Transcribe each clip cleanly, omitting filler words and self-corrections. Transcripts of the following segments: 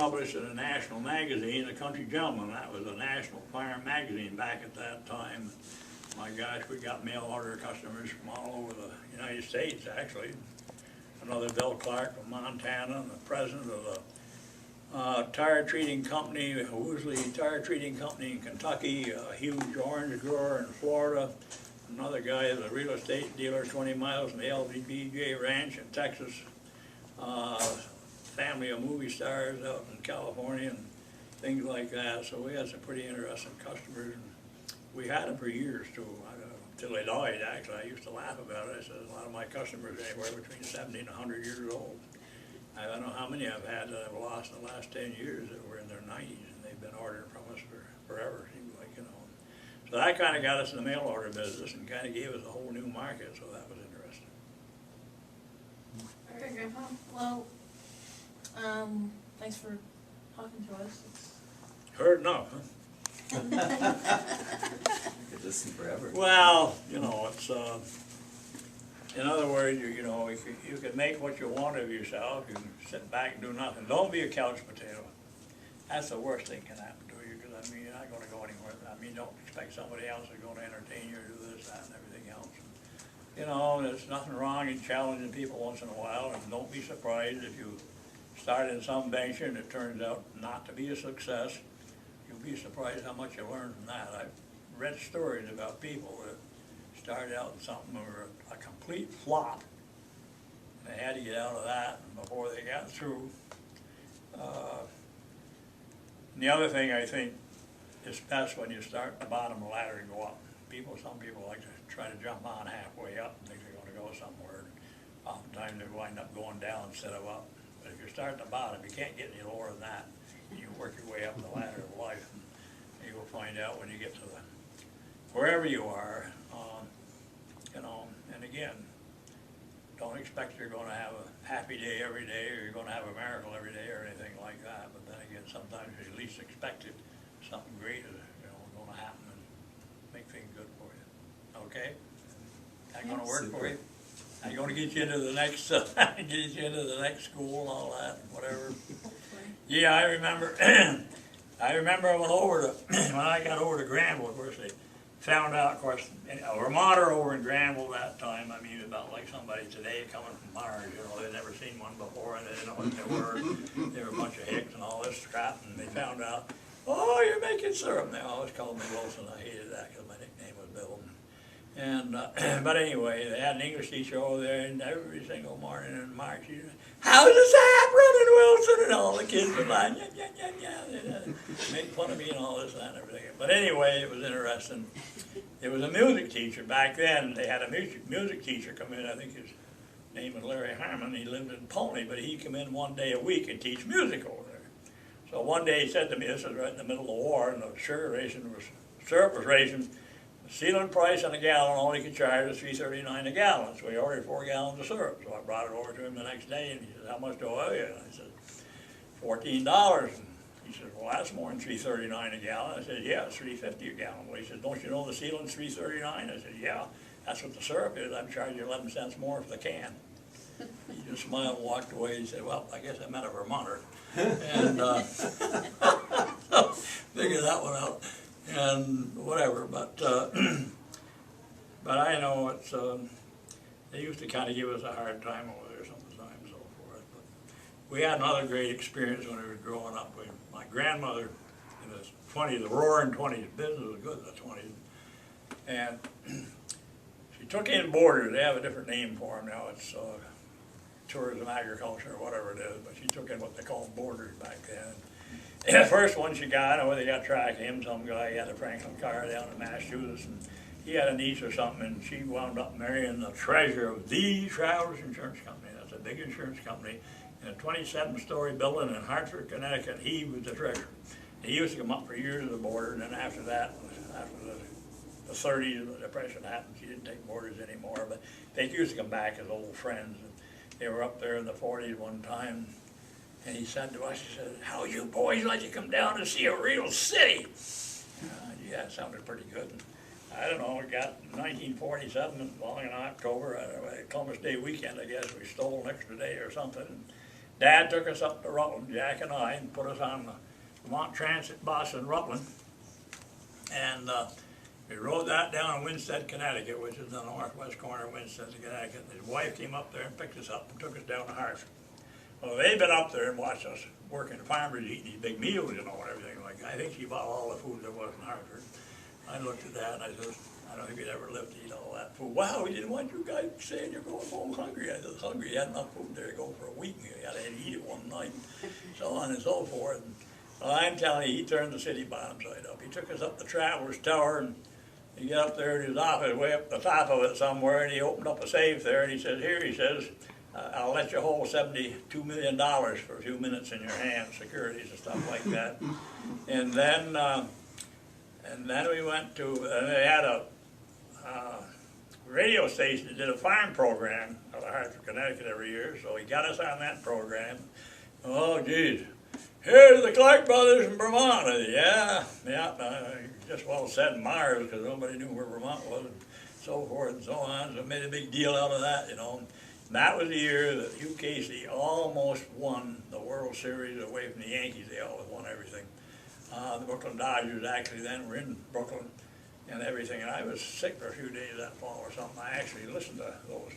published in a national magazine, The Country Gentleman. That was a national farm magazine back at that time. My gosh, we got mail order customers from all over the United States, actually. Another Bill Clark from Montana, and the president of the tire treating company, Woosley Tire Treating Company in Kentucky, a huge orange grower in Florida. Another guy is a real estate dealer 20 miles from the LBJ Ranch in Texas. Family of movie stars out in California and things like that. So we had some pretty interesting customers. And we had them for years too, until they died. Actually, I used to laugh about it. I said a lot of my customers are anywhere between 70 and 100 years old. I don't know how many I've had that I've lost in the last 10 years that were in their 90s, and they've been ordering from us for forever, seems like, you know. So that kind of got us in the mail order business and kind of gave us a whole new market, so that was interesting. Okay, Grandpa. Well, thanks for talking to us. Heard enough, huh? You could listen forever. Well, you know, it's, in other words, you know, you can make what you want of yourself. You can sit back and do nothing. Don't be a couch potato. That's the worst thing can happen to you, because, I mean, you're not going to go anywhere. I mean, don't expect somebody else is going to entertain you or do this, that, and everything else. You know, there's nothing wrong in challenging people once in a while, and don't be surprised if you start in some venture and it turns out not to be a success. You'll be surprised how much you learn from that. I've read stories about people that started out in something that were a complete flop. They had to get out of that before they got through. And the other thing I think is best when you start at the bottom of the ladder and go up. Some people like to try to jump on halfway up and think they're going to go somewhere. Oftentimes they wind up going down instead of up. But if you start at the bottom, you can't get any lower than that. You work your way up the ladder of life, and you will find out when you get to wherever you are, you know. And again, don't expect you're going to have a happy day every day, or you're going to have a miracle every day, or anything like that. But then again, sometimes you at least expect it. Something great is, you know, going to happen and make things good for you. Okay? I'm going to work for you. I'm going to get you into the next, get you into the next school and all that, whatever. Yeah, I remember. I remember I went over to when I got over to Granville. Of course, they found out. Of course, a Vermonter over in Granville that time. I mean, about like somebody today coming from Mars. You know, they'd never seen one before, and they didn't know what they were. They were a bunch of hicks and all this crap. And they found out, oh, you're making syrup. They always called me Wilson. I hated that because my nickname was Bill. And but anyway, they had an English teacher over there, and every single morning in March, he said, how's the sap running, Wilson? And all the kids were like, yeah. Make fun of me and all this and everything. But anyway, it was interesting. It was a music teacher back then. They had a music teacher come in. I think his name was Larry Harmon. He lived in Pony, but he'd come in one day a week and teach music over there. So one day he said to me, this was right in the middle of the war, and the syrup was raising. Ceiling price on a gallon, all he could charge was $3.39 a gallon. So he ordered 4 gallons of syrup. So I brought it over to him the next day, and he said, how much do I owe you? And I said, $14. And he said, well, that's more than $3.39 a gallon. I said, yeah, it's $3.50 a gallon. Well, he said, don't you know the ceiling's $3.39? I said, yeah, that's what the syrup is. I'm charging you 11 cents more for the can. He just smiled and walked away. He said, well, I guess I meant a Vermonter. And so figured that one out. And whatever, but I know it's, they used to kind of give us a hard time over there sometimes and so forth. But we had another great experience when we were growing up. My grandmother in the 20s, the roaring 20s, business was good in the 20s. And she took in boarders. They have a different name for them now. It's tourism, agriculture, or whatever it is. But she took in what they called boarders back then. The first one she got, I know they got track of him, some guy, he had a Franklin car down in Massachusetts, and he had a niece or something, and she wound up marrying the treasurer of the Travelers Insurance Company. That's a big insurance company in a 27-story building in Hartford, Connecticut. He was the treasurer. He used to come up for years as a boarder, and then after that, after the 30s, the Depression happened, she didn't take boarders anymore, but they used to come back as old friends. And they were up there in the 40s one time. And he said to us, he said, how you boys like to come down to see a real city? Yeah, it sounded pretty good. And I don't know, we got 1947, along in October, Columbus Day weekend, I guess, we stole an extra day or something. Dad took us up to Rutland, Jack and I, and put us on the Vermont Transit bus in Rutland. And we rode that down in Winstead, Connecticut, which is the northwest corner of Winstead, Connecticut. And his wife came up there and picked us up and took us down to Hartford. Well, they'd been up there and watched us working, the farmers eating these big meals, you know, and everything like that. I think she bought all the food there was in Hartford. I looked at that and I said, I don't think we'd ever live to eat all that food. Wow, we didn't want you guys saying you're going home hungry. I was hungry. You had enough food there to go for a week. You had to eat it one night, so on and so forth. And, well, I'm telling you, he turned the city bottom side up. He took us up the Travelers Tower, and he got up there in his office, way up the top of it somewhere, and he opened up a safe there, and he said, here, he says, I'll let you hold $72 million for a few minutes in your hands, securities and stuff like that. And then we went to, and they had a radio station that did a farm program out of Hartford, Connecticut every year, so he got us on that program. Oh, geez. Here's the Clark brothers in Vermont. I said, just well said Mars, because nobody knew where Vermont was, and so forth and so on. So I made a big deal out of that, you know. And that was the year that Hugh Casey almost won the World Series away from the Yankees. They always won everything. The Brooklyn Dodgers actually then were in Brooklyn and everything. And I was sick for a few days that fall or something. I actually listened to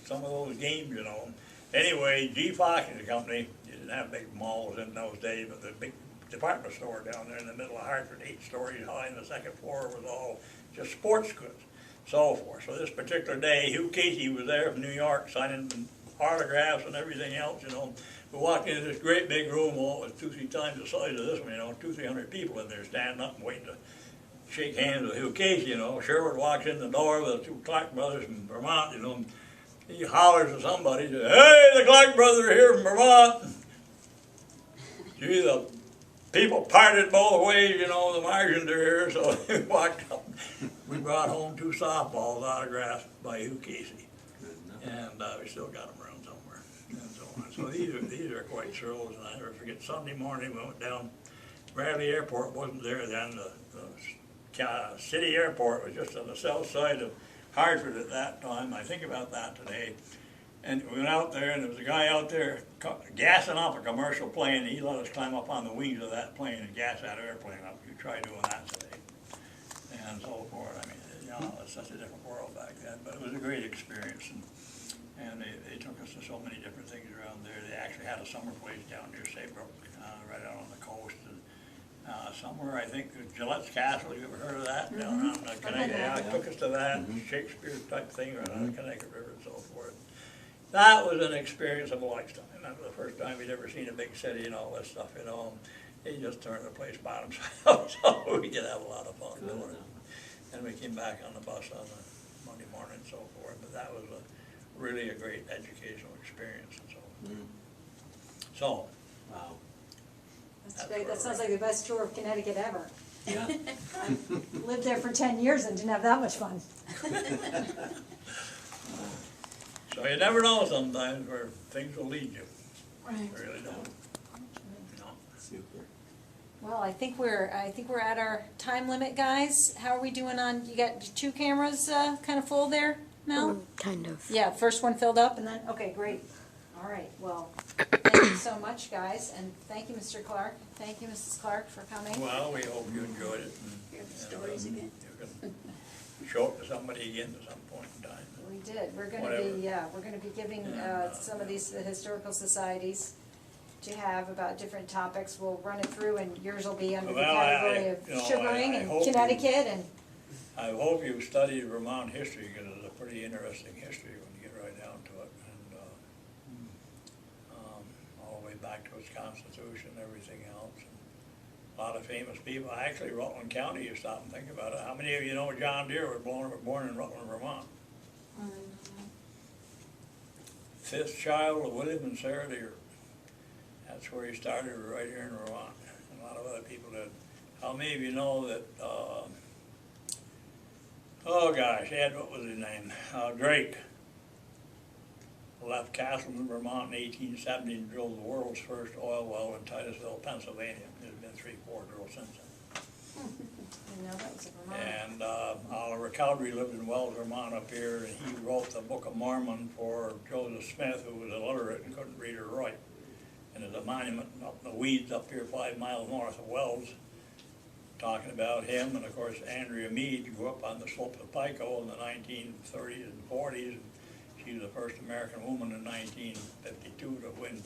some of those games, you know. Anyway, G. Fox and the company, you didn't have big malls in those days, but the big department store down there in the middle of Hartford, 8 stories high, and the second floor was all just sports goods, so forth. So this particular day, Hugh Casey was there from New York signing autographs and everything else, you know. We walked into this great big room, well, it was 2-3 times the size of this one, you know, 200-300 people in there standing up and waiting to shake hands with Hugh Casey, you know. Sherwood walks in the door with the 2 Clark brothers from Vermont, you know. And he hollers at somebody, says, hey, the Clark brothers are here from Vermont. Gee, the people parted both ways, you know, the Martians are here, so we walked up. We brought home 2 softballs autographed by Hugh Casey. And we still got them around somewhere, and so on. So these are quite thrills, and I never forget, Sunday morning we went down, Bradley Airport wasn't there then, the city airport was just on the south side of Hartford at that time. I think about that today. And we went out there, and there was a guy out there gassing off a commercial plane. He let us climb up on the wings of that plane and gas that airplane up. You try doing that today, and so forth. I mean, you know, it's such a different world back then, but it was a great experience. And they took us to so many different things around there. They actually had a summer place down near Saybrook, right out on the coast. And somewhere, I think, Gillette's Castle, you ever heard of that? Down on the Connecticut. Yeah, it took us to that Shakespeare type thing right on the Connecticut River and so forth. That was an experience of a lifetime. That was the first time we'd ever seen a big city and all that stuff, you know. He just turned the place bottom side up, so we could have a lot of fun doing it. And we came back on the bus on the Monday morning and so forth. But that was really a great educational experience and so on. So, Wow. That's great. That sounds like the best tour of Connecticut ever. Yeah. I lived there for 10 years and didn't have that much fun. So you never know sometimes where things will lead you. Right. You really don't. No. Super. Well, I think we're at our time limit, guys. How are we doing on? You got 2 cameras kind of full there, Mel? Kind of. Yeah, first one filled up, and then okay, great. All right. Well, thank you so much, guys, and thank you, Mr. Clark. Thank you, Mrs. Clark, for coming. Well, we hope you enjoyed it. Hear the stories again. You can show it to somebody again at some point in time. We did. We're going Whatever. to be we're going to be giving some of these historical societies to have about different topics. We'll run it through, and yours will be under the Well, category of sugaring I and hope Connecticut and. I hope you've studied Vermont history, because it's a pretty interesting history when you get right down to it. And all the way back to its constitution and everything else. And a lot of famous people. Actually, Rutland County, you stop and think about it. How many of you know John Deere was born in Rutland, Vermont? 5th child of William and Sarah Deere. That's where he started, right here in Vermont. And a lot of other people did. How many of you know that, oh gosh, Ed, what was his name? Drake left Castleton, Vermont in 1870 and drilled the world's first oil well in Titusville, Pennsylvania. There's been 3-4 drilled since then. I know that was a Vermont. And Oliver Cowdery lived in Wells, Vermont up here, and he wrote the Book of Mormon for Joseph Smith, who was illiterate and couldn't read or write. And there's a monument up in the weeds up here 5 miles north of Wells, talking about him. And of course, Andrea Meade grew up on the slope of Pico in the 1930s and 40s. She was the first American woman in 1952 to win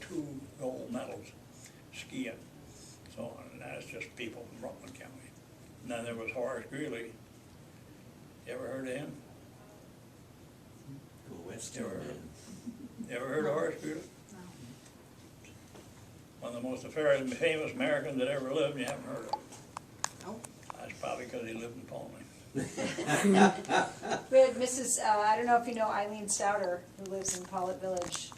2 gold medals skiing. So, and that's just people from Rutland County. And then there was Horace Greeley. You ever heard of him? Go west. You ever heard of Horace Greeley? One of the most famous Americans that ever lived, and you haven't heard of him. No. That's probably because he lived in Paulding. We had Mrs., I don't know if you know Eileen Stouter, who lives in Pawlet Village.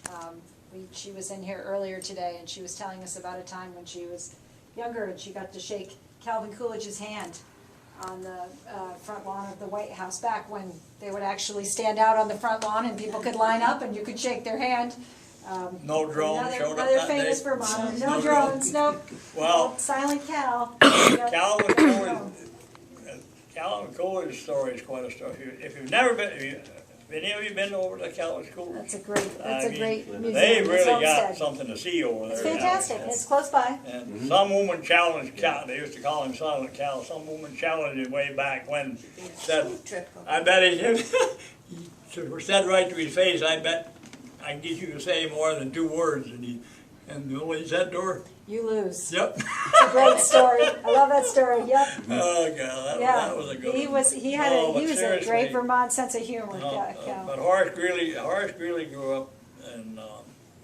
She was in here earlier today, and she was telling us about a time when she was younger, and she got to shake Calvin Coolidge's hand on the front lawn of the White House, back when they would actually stand out on the front lawn and people could line up and you could shake their hand. No drone Another, showed up another that famous day? Vermonter. No No drones, nope. Well, Silent Cal. Calvin Coolidge, Calvin Coolidge's story is quite a story. If you've never been, if any of you been over to Calvin Coolidge? That's a great museum. They It's really got homestead. something to see over there. It's fantastic, now. it's close by. And some woman challenged Cal, they used to call him Silent Cal, some woman challenged him way back when, said, I bet he said right to his face, I bet I can get you to say more than 2 words. And you know what he said to her? You lose. Yep. It's a great story. I love that story, yep. Oh, God, Yeah, that was a good he one. was, he had No, a, but he was a seriously, great Vermont sense of humor, no, Cal. but Horace Greeley grew up in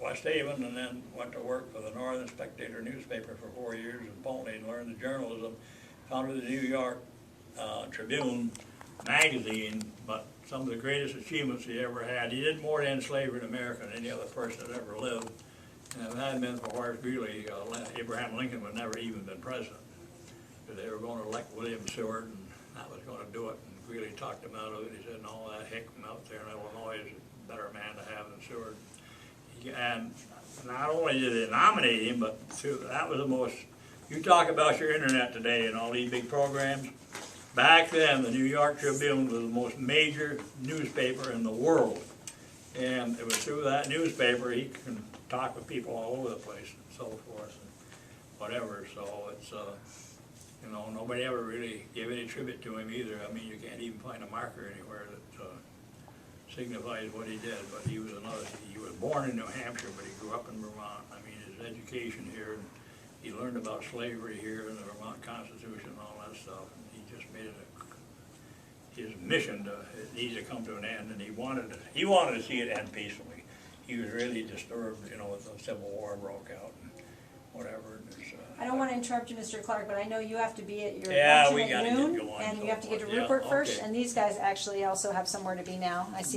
West Haven and then went to work for the Northern Spectator newspaper for 4 years in Paulding and learned the journalism, founded the New York Tribune magazine, but some of the greatest achievements he ever had, he did more to end slavery in America than any other person that ever lived. And if it hadn't been for Horace Greeley, Abraham Lincoln would never even been president. Because they were going to elect William Seward, and that was going to do it. And Greeley talked him out of it. He said, no, that Hickman out there in Illinois is a better man to have than Seward. And not only did they nominate him, but that was the most, you talk about your internet today and all these big programs. Back then, the New York Tribune was the most major newspaper in the world. And it was through that newspaper he could talk with people all over the place and so forth and whatever. So it's, you know, nobody ever really gave any tribute to him either. I mean, you can't even find a marker anywhere that signifies what he did. But he was he was born in New Hampshire, but he grew up in Vermont. I mean, his education here, and he learned about slavery here and the Vermont Constitution and all that stuff. And he just made it his mission it needs to come to an end, and he wanted to see it end peacefully. He was really disturbed, you know, with the Civil War broke out and whatever. And I don't want to interrupt you, Mr. Clark, but I know you have to be at your Yeah, luncheon we at gotta get noon, going, and so you have to get to forth. Yeah, Rupert first, okay. and these guys actually also have somewhere to be now. I see